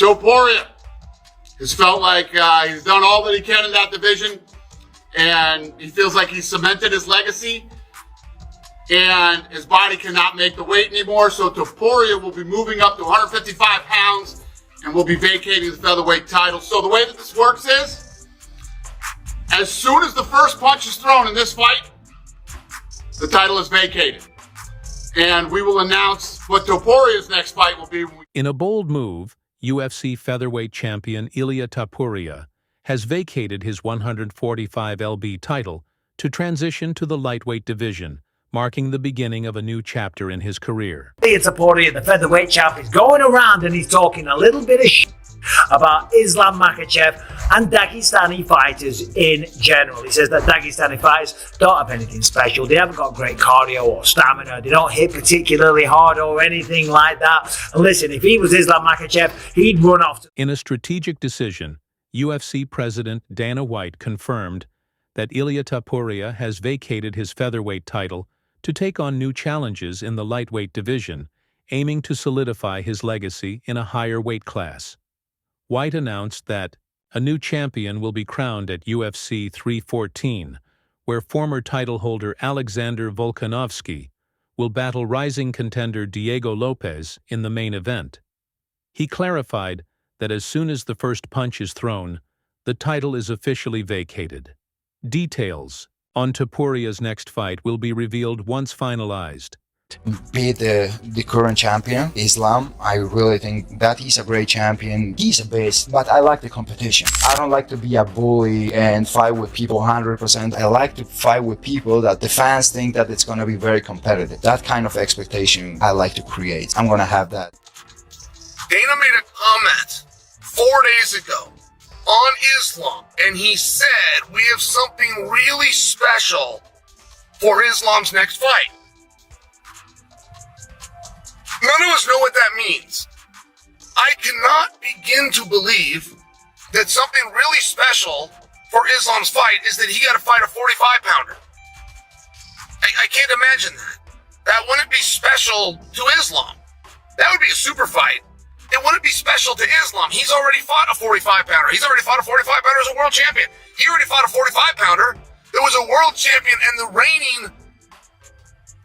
Topuria has felt like he's done all that he can in that division, and he feels like he's cemented his legacy, and his body cannot make the weight anymore. So Topuria will be moving up to 155 pounds and will be vacating the featherweight title. So the way that this works is, as soon as the first punch is thrown in this fight, the title is vacated. And we will announce what Topuria's next fight will be. In a bold move, UFC featherweight champion Ilia Topuria has vacated his 145 lb title to transition to the lightweight division, marking the beginning of a new chapter in his career. Ilia Topuria, the featherweight champ, is going around and he's talking a little bit of shit about Islam Makhachev and Dagestani fighters in general. He says that Dagestani fighters don't have anything special. They haven't got great cardio or stamina. They don't hit particularly hard or anything like that. And listen, if he was Islam Makhachev, he'd run off. In a strategic decision, UFC President Dana White confirmed that Ilia Topuria has vacated his featherweight title to take on new challenges in the lightweight division, aiming to solidify his legacy in a higher weight class. White announced that a new champion will be crowned at UFC 314, where former title holder Alexander Volkanovski will battle rising contender Diego Lopez in the main event. He clarified that as soon as the first punch is thrown, the title is officially vacated. Details on Topuria's next fight will be revealed once finalized. Beat the current champion, Islam. I really think that he's a great champion. He's a beast, but I like the competition. I don't like to be a bully and fight with people 100%. I like to fight with people that the fans think that it's going to be very competitive. That kind of expectation I like to create. I'm going to have that. Dana made a comment 4 days ago on Islam, and he said we have something really special for Islam's next fight. None of us know what that means. I cannot begin to believe that something really special for Islam's fight is that he got to fight a 45-pounder. I can't imagine that. That wouldn't be special to Islam. That would be a super fight. It wouldn't be special to Islam. He's already fought a 45-pounder. He's already fought a 45-pounder as a world champion. He already fought a 45-pounder that was a world champion and the reigning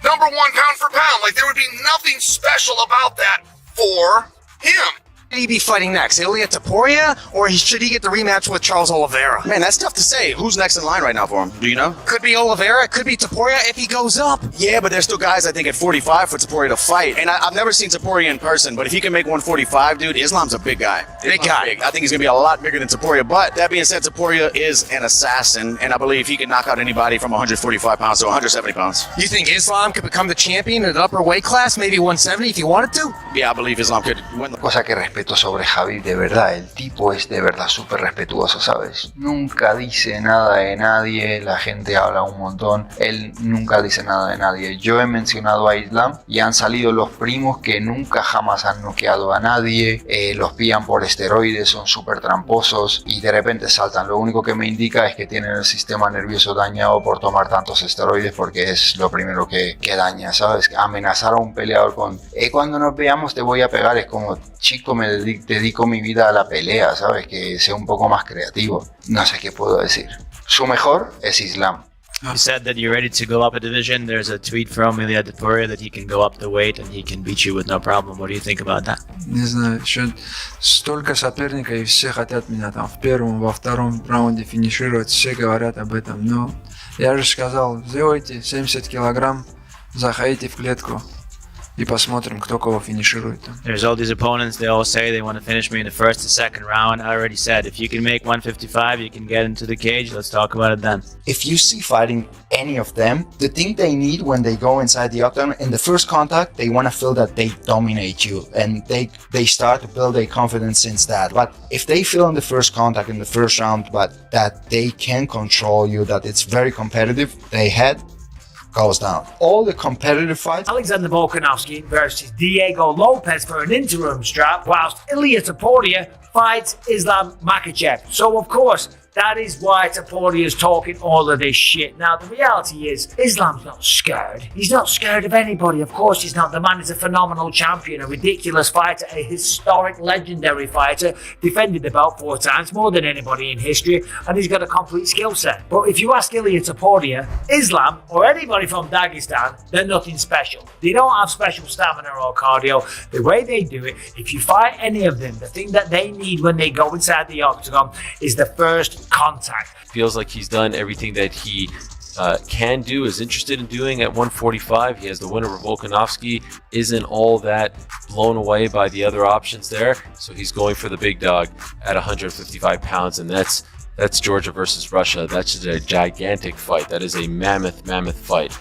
number one pound for pound. Like, there would be nothing special about that for him. Should he be fighting next? Ilia Topuria, or should he get the rematch with Charles Oliveira? Man, that's tough to say. Who's next in line right now for him? Do you know? Could be Oliveira, could be Topuria if he goes up. Yeah, but there's still guys, I think, at 45 for Topuria to fight. And I've never seen Topuria in person, but if he can make 145, dude, Islam's a big guy. Big guy. I think he's going to be a lot bigger than Topuria. But that being said, Topuria is an assassin, and I believe he can knock out anybody from 145 pounds to 170 pounds. You think Islam could become the champion at an upper weight class, maybe 170 if he wanted to? Yeah, I believe Islam could win the... Cosa que respeto sobre Javi, de verdad, el tipo es de verdad súper respetuoso, ¿sabes? Nunca dice nada de nadie, la gente habla un montón, él nunca dice nada de nadie. Yo he mencionado a Islam y han salido los primos que nunca jamás han noqueado a nadie, los pillan por esteroides, son súper tramposos y de repente saltan. Lo único que me indica es que tienen el sistema nervioso dañado por tomar tantos esteroides, porque es lo primero que daña, ¿sabes? Amenazar a un peleador con cuando nos veamos te voy a pegar, es como, chico, me dedico mi vida a la pelea, ¿sabes? Que sea un poco más creativo. No sé qué puedo decir. Su mejor es Islam. You said that you're ready to go up a division. There's a tweet from Ilia Topuria that he can go up the weight and he can beat you with no problem. What do you think about that? Не знаю, еще столько соперников, и все хотят меня там в первом, во втором раунде финишировать. Все говорят об этом, но я же сказал, сделайте 70 килограмм, заходите в клетку. И посмотрим, кто кого финиширует. There's all these opponents, they all say they want to finish me in the first and second round. I already said, if you can make 155, you can get into the cage. Let's talk about it then. If you see fighting any of them, the thing they need when they go inside the octagon, in the first contact, they want to feel that they dominate you, and they start to build their confidence since that. But if they feel in the first contact, in the first round, but that they can control you, that it's very competitive, their head goes down. All the competitive fights. Alexander Volkanovski versus Diego Lopez for an interim strap, whilst Ilia Topuria fights Islam Makhachev. So, of course, That is why Topuria is talking all of this shit. Now, the reality is, Islam's not scared. He's not scared of anybody. Of course he's not. The man is a phenomenal champion, a ridiculous fighter, a historic, legendary fighter, defended the belt 4 times, more than anybody in history, and he's got a complete skill set. But if you ask Ilia Topuria, Islam, or anybody from Dagestan, they're nothing special. They don't have special stamina or cardio. The way they do it, if you fight any of them, the thing that they need when they go inside the octagon is the first contact. Feels like he's done everything that he can do, is interested in doing at 145. He has the winner of Volkanovski, isn't all that blown away by the other options there, so he's going for the big dog at 155 pounds, and that's Georgia versus Russia. That's a gigantic fight. That is a mammoth fight.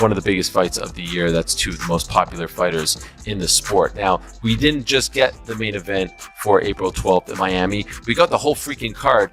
One of the biggest fights of the year. That's 2 of the most popular fighters in the sport. Now, we didn't just get the main event for April 12th in Miami. We got the whole freaking card.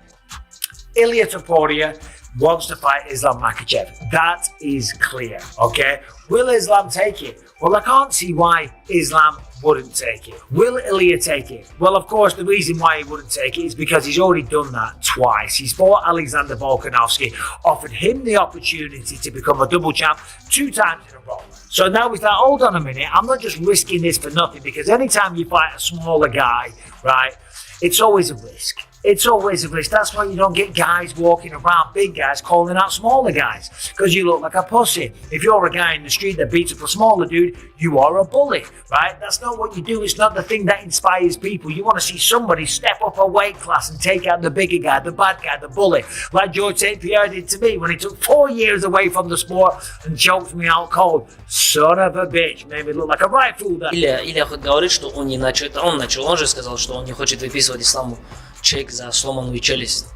Ilia Topuria wants to fight Islam Makhachev. That is clear, okay? Will Islam take it? Well, I can't see why Islam wouldn't take it. Will Ilia take it? Well, of course, the reason why he wouldn't take it is because he's already done that twice. He's fought Alexander Volkanovski, offered him the opportunity to become a double champ 2 times in a row. So now we thought, hold on a minute, I'm not just risking this for nothing, because anytime you fight a smaller guy, right, it's always a risk. It's always a risk. That's why you don't get guys walking around, big guys, calling out smaller guys, because you look like a pussy. If you're a guy in the street that beats up a smaller dude, you are a bully, right? That's not what you do. It's not the thing that inspires people. You want to see somebody step up a weight class and take out the bigger guy, the bad guy, the bully, like George St. Pierre did to me when he took 4 years away from the sport and choked me out cold. Son of a bitch, made me look like a right fool. Илья хоть говорит, что он не начал, это он начал, он же сказал, что он не хочет выписывать Исламу чек за сломанную челюсть.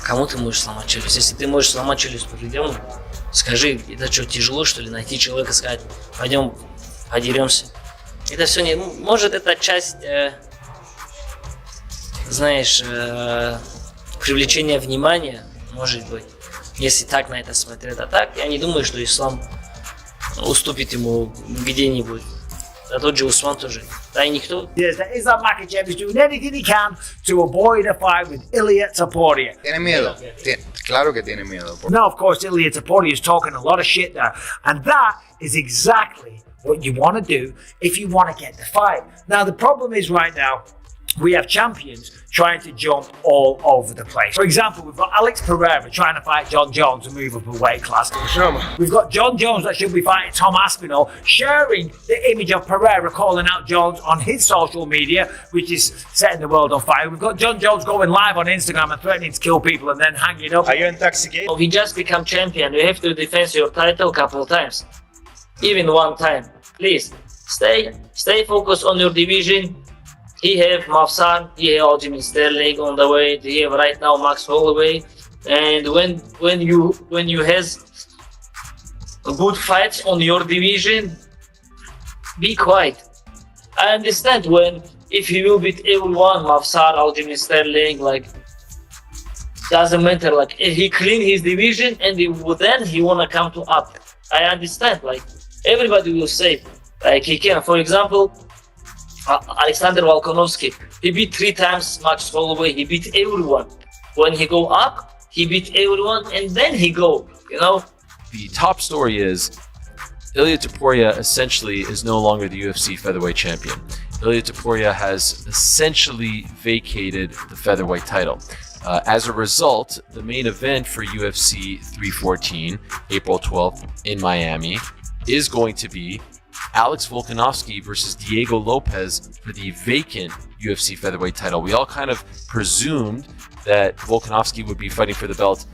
Кому ты можешь сломать челюсть? Если ты можешь сломать челюсть по-другому, скажи, это что, тяжело, что ли, найти человека, сказать, пойдем, подеремся. Это все не... Может, это часть, привлечения внимания, может быть, если так на это смотреть. А так, я не думаю, что Ислам уступит ему где-нибудь. А тот же Усман тоже. Да и никто. Yes, that Islam Makhachev is doing anything he can to avoid a fight with Ilia Topuria. Tiene miedo. Claro que tiene miedo. Now, of course, Ilia Topuria is talking a lot of shit there. And that is exactly what you want to do if you want to get the fight. Now, the problem is right now, we have champions trying to jump all over the place. For example, we've got Alex Pereira trying to fight John Jones and move up a weight class. We've got John Jones that should be fighting Tom Aspinall, sharing the image of Pereira calling out Jones on his social media, which is setting the world on fire. We've got John Jones going live on Instagram and threatening to kill people and then hanging up. Are you intoxicated? He just become champion. You have to defend your title a couple of times. Even 1 time. Please, stay focused on your division. He have Mafsar, he have Aljamain Sterling on the way. He have right now Max Holloway, and when you has good fights on your division, be quiet. I understand if he will beat everyone, Mafsar, Aljamain Sterling, like doesn't matter. Like if he clean his division and then he wanna come to up. I understand. Like everybody will say, like he can. For example. Alexander Volkanovski, he beat 3 times Max Holloway, he beat everyone. When he go up, he beat everyone and then he go, The top story is Ilia Topuria essentially is no longer the UFC featherweight champion. Ilia Topuria has essentially vacated the featherweight title. As a result, the main event for UFC 314, April 12th in Miami, is going to be Alex Volkanovski versus Diego Lopez for the vacant UFC featherweight title. We all kind of presumed that Volkanovski would be fighting for the belt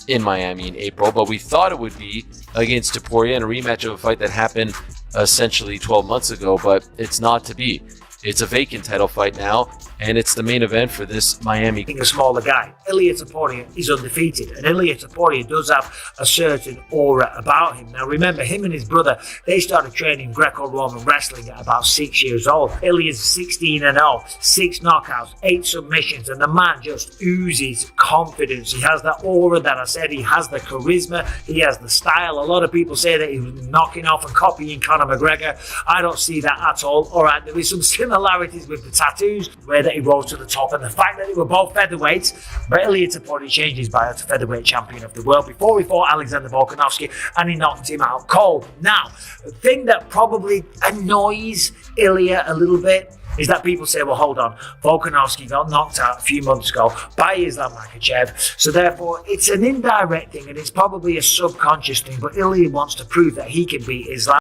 in Miami in April, but we thought it would be against Topuria in a rematch of a fight that happened essentially 12 months ago, but it's not to be. It's a vacant title fight now, and it's the main event for this Miami. Being a smaller guy, Ilia Topuria is undefeated, and Ilia Topuria does have a certain aura about him. Now remember, him and his brother, they started training Greco-Roman wrestling at about 6 years old. Ilia's 16-0, 6 knockouts, 8 submissions, and the man just oozes confidence. He has that aura that I said, he has the charisma, he has the style. A lot of people say that he was knocking off and copying Conor McGregor. I don't see that at all. Alright, there is some similarities with the tattoos, where that he rose to the top, and the fact that they were both featherweights. But Ilia Topuria changed his bio to featherweight champion of the world before he fought Alexander Volkanovski, and he knocked him out cold. Now, the thing that probably annoys Ilia a little bit is that people say, well, hold on, Volkanovski got knocked out a few months ago by Islam Makhachev, so therefore it's an indirect thing, and it's probably a subconscious thing, but Ilia wants to prove that he can beat Islam.